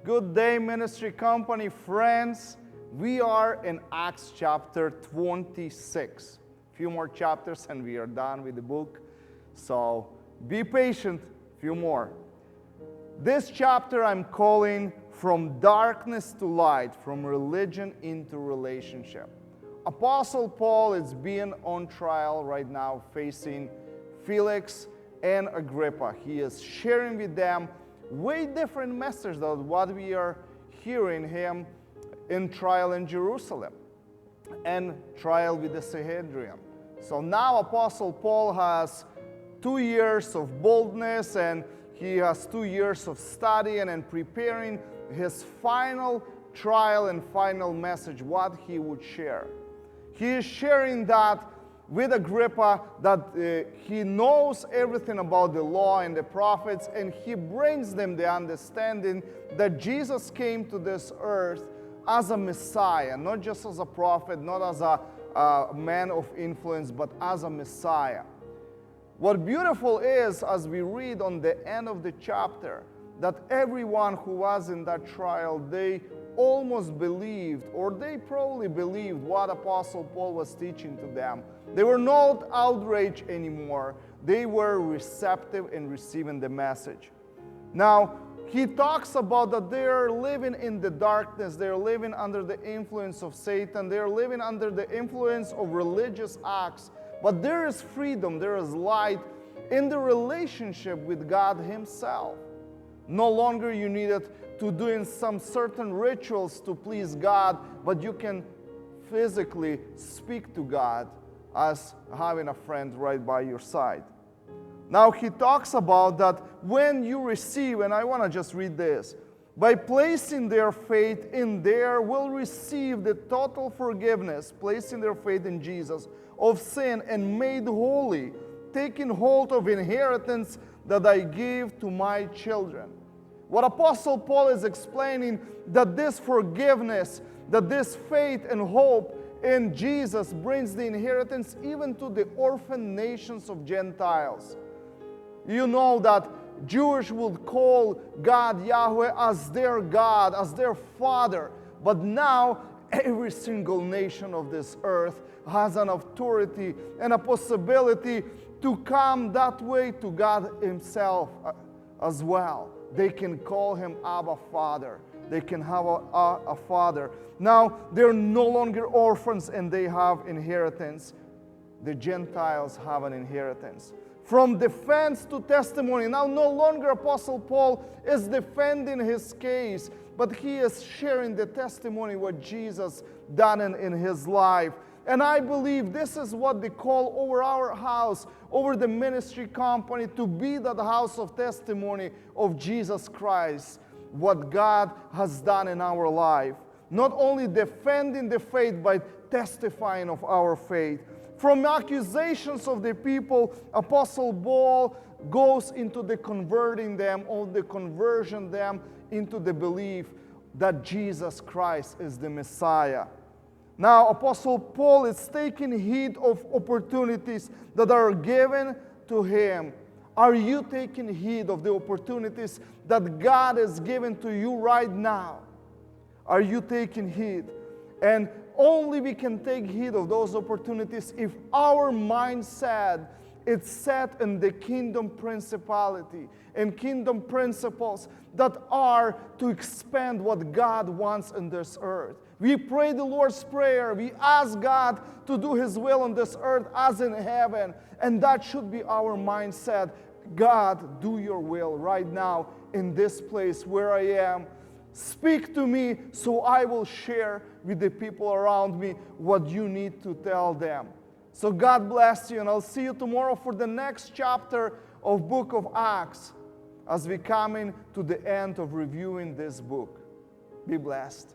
Good day, ministry company friends. We are in Acts chapter 26. A few more chapters and we are done with the book. So be patient, a few more. This chapter I'm calling From Darkness to Light, From Religion into Relationship. Apostle Paul is being on trial right now, facing Felix and Agrippa. He is sharing with them way different message than what we are hearing him in trial in Jerusalem and trial with the Sanhedrin. So now Apostle Paul has 2 years of boldness, and he has 2 years of studying and preparing his final trial and final message, what he would share. He is sharing that with Agrippa, that he knows everything about the law and the prophets, and he brings them the understanding that Jesus came to this earth as a Messiah, not just as a prophet, not as a man of influence, but as a Messiah. What beautiful is, as we read on the end of the chapter, that everyone who was in that trial, they almost believed, or they probably believed what Apostle Paul was teaching to them. They were not outraged anymore. They were receptive in receiving the message. Now, he talks about that they are living in the darkness. They are living under the influence of Satan. They are living under the influence of religious acts. But there is freedom, there is light in the relationship with God Himself. No longer you needed to doing some certain rituals to please God, but you can physically speak to God as having a friend right by your side. Now he talks about that when you receive, and I want to just read this, by placing their faith in there will receive the total forgiveness, placing their faith in Jesus, of sin and made holy, taking hold of inheritance that I give to my children. What Apostle Paul is explaining, that this forgiveness, that this faith and hope in Jesus brings the inheritance even to the orphan nations of Gentiles. You know that Jewish would call God Yahweh as their God, as their Father. But now every single nation of this earth has an authority and a possibility to come that way to God Himself as well. They can call Him Abba Father. They can have a Father. Now, they're no longer orphans and they have inheritance. The Gentiles have an inheritance. From defense to testimony. Now, no longer Apostle Paul is defending his case, but he is sharing the testimony what Jesus done in his life. And I believe this is what they call over our house, over the ministry company, to be that house of testimony of Jesus Christ, what God has done in our life. Not only defending the faith, but testifying of our faith. From accusations of the people, Apostle Paul goes into the converting them, or the conversion them into the belief that Jesus Christ is the Messiah. Now, Apostle Paul is taking heed of opportunities that are given to him. Are you taking heed of the opportunities that God has given to you right now? Are you taking heed? And only we can take heed of those opportunities if our mindset is set in the kingdom principality and kingdom principles that are to expand what God wants in this earth. We pray the Lord's Prayer. We ask God to do His will on this earth as in heaven. And that should be our mindset. God, do your will right now in this place where I am. Speak to me so I will share with the people around me what you need to tell them. So God bless you, and I'll see you tomorrow for the next chapter of Book of Acts as we come in to the end of reviewing this book. Be blessed.